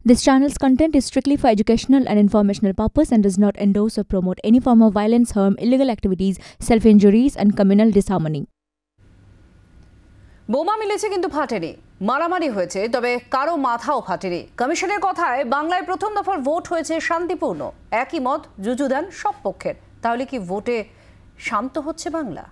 This channel's content is strictly for educational and informational purpose and does not endorse or promote any form of violence, harm, illegal activities, self-injuries and communal disharmony. বোমা মিলেছে কিন্তু ফাটেনি, মারামারি হয়েছে তবে কারো মাথাও ফাটেনি। কমিশনের কথায় বাংলায় প্রথম দফার ভোট হয়েছে শান্তিপূর্ণ, একই মত যুযুদান সব পক্ষের। তাহলে কি ভোটে শান্ত হচ্ছে বাংলা?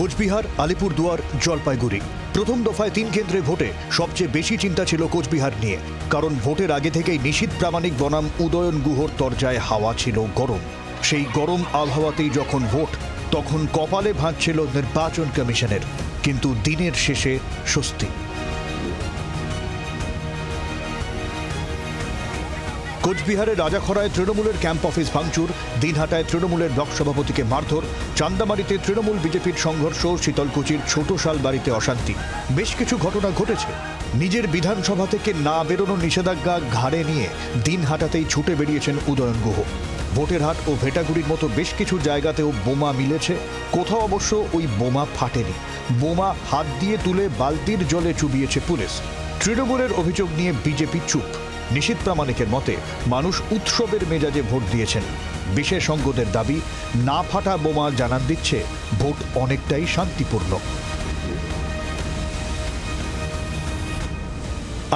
কোচবিহার, আলিপুরদুয়ার, জলপাইগুড়ি প্রথম দফায় 3 কেন্দ্রে ভোটে সবচেয়ে বেশি চিন্তা ছিল কোচবিহার নিয়ে। কারণ ভোটের আগে থেকেই নিশীথ প্রামাণিক বনাম উদয়ন গুহর তরজায় হাওয়া ছিল গরম। সেই গরম আবহাওয়াতেই যখন ভোট, তখন কপালে ভাঁজ ছিল নির্বাচন কমিশনের, কিন্তু দিনের শেষে স্বস্তি। কোচবিহারের রাজাখড়ায় তৃণমূলের ক্যাম্প অফিস ভাঙচুর, দিনহাটায় তৃণমূলের ব্লক সভাপতিকে মারধর, চান্দামারিতে তৃণমূল বিজেপির সংঘর্ষ, শীতলকুচির ছোট শাল বাড়িতে অশান্তি, বেশ কিছু ঘটনা ঘটেছে। নিজের বিধানসভা থেকে না বেরোনোর নিষেধাজ্ঞা ঘাড়ে নিয়ে দিনহাটাতেই ছুটে বেরিয়েছেন উদয়ন গুহ। ভোটের হাট ও ভেটাগুড়ির মতো বেশ কিছু জায়গাতেও বোমা মিলেছে, কোথাও অবশ্য ওই বোমা ফাটেনি। বোমা হাত দিয়ে তুলে বালতির জলে চুবিয়েছে পুলিশ। তৃণমূলের অভিযোগ নিয়ে বিজেপি চুপ। নিশীথ প্রামাণিকের মতে মানুষ উৎসবের মেজাজে ভোট দিয়েছেন। বিশেষজ্ঞদের দাবি, না ফাটা বোমা জানান দিচ্ছে ভোট অনেকটাই শান্তিপূর্ণ।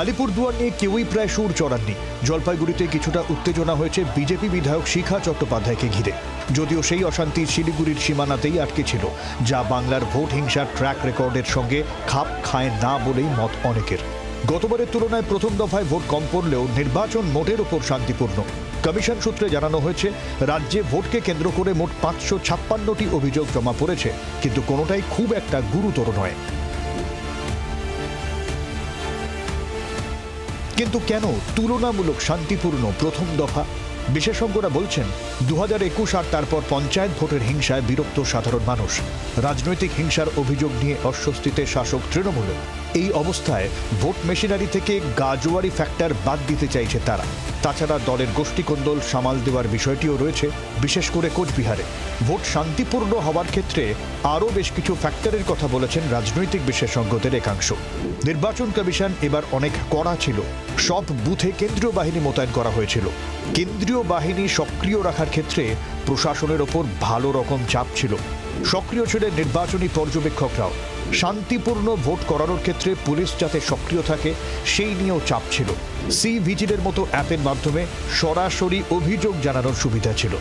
আলিপুরদুয়ার নিয়ে কেউই প্রায় সুর চড়াননি। জলপাইগুড়িতে কিছুটা উত্তেজনা হয়েছে বিজেপি বিধায়ক শিখা চট্টোপাধ্যায়কে ঘিরে, যদিও সেই অশান্তি শিলিগুড়ির সীমানাতেই আটকে ছিল, যা বাংলার ভোট হিংসার ট্র্যাক রেকর্ডের সঙ্গে খাপ খায় না বলেই মত অনেকের। গতবারের তুলনায় প্রথম দফায় ভোট কম পড়লেও নির্বাচন মোটের ওপর শান্তিপূর্ণ। কমিশন সূত্রে জানানো হয়েছে, রাজ্যে ভোটকে কেন্দ্র করে মোট 556টি অভিযোগ জমা পড়েছে, কিন্তু কোনোটাই খুব একটা গুরুতর নয়। কিন্তু কেন তুলনামূলক শান্তিপূর্ণ প্রথম দফা? বিশেষজ্ঞরা বলছেন, 2021 আর তারপর পঞ্চায়েত ভোটের হিংসায় বিরক্ত সাধারণ মানুষ। রাজনৈতিক হিংসার অভিযোগ নিয়ে অস্বস্তিতে শাসক তৃণমূল। এই অবস্থায় ভোট মেশিনারি থেকে গাজোয়ারি ফ্যাক্টর বাদ দিতে চাইছে তারা। তাছাড়া দলের গোষ্ঠীকন্দল সামাল দেওয়ার বিষয়টিও রয়েছে, বিশেষ করে কোচবিহারে। ভোট শান্তিপূর্ণ হওয়ার ক্ষেত্রে আরও বেশ কিছু ফ্যাক্টরের কথা বলেছেন রাজনৈতিক বিশেষজ্ঞদের একাংশ। নির্বাচন কমিশন এবার অনেক কড়া ছিল। সব বুথে কেন্দ্রীয় বাহিনী মোতায়েন করা হয়েছিল। কেন্দ্রীয় বাহিনী সক্রিয় রাখার ক্ষেত্রে প্রশাসনের ওপর ভালো রকম চাপ ছিল। সক্রিয় ছিলেন নির্বাচনী পর্যবেক্ষকরাও। শান্তিপূর্ণ ভোট করানোর ক্ষেত্রে পুলিশ যাতে সক্রিয় থাকে সেই নিয়েও চাপ ছিল। সিভিজিলের মতো অ্যাপের মাধ্যমে সরাসরি অভিযোগ জানানোর সুবিধা ছিল।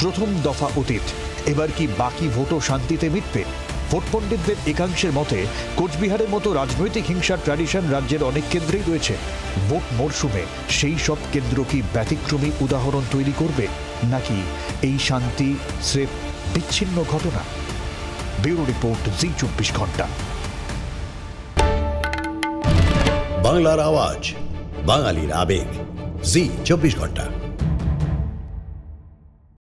প্রথম দফা অতীত, এবার কি বাকি ভোটও শান্তিতে মিটবে? ভোট পণ্ডিতদের একাংশের মতে, কোচবিহারের মতো রাজনৈতিক হিংসার ট্র্যাডিশন রাজ্যের অনেক কেন্দ্রেই রয়েছে। ভোট মরশুমে সেই সব কেন্দ্র কি ব্যতিক্রমী উদাহরণ তৈরি করবে, নাকি এই শান্তি স্রেফ বিচ্ছিন্ন ঘটনা? ব্যুরো রিপোর্ট, জি 24 ঘন্টা। বাংলার আওয়াজ, বাঙালির আবেগ, জি 24 ঘন্টা।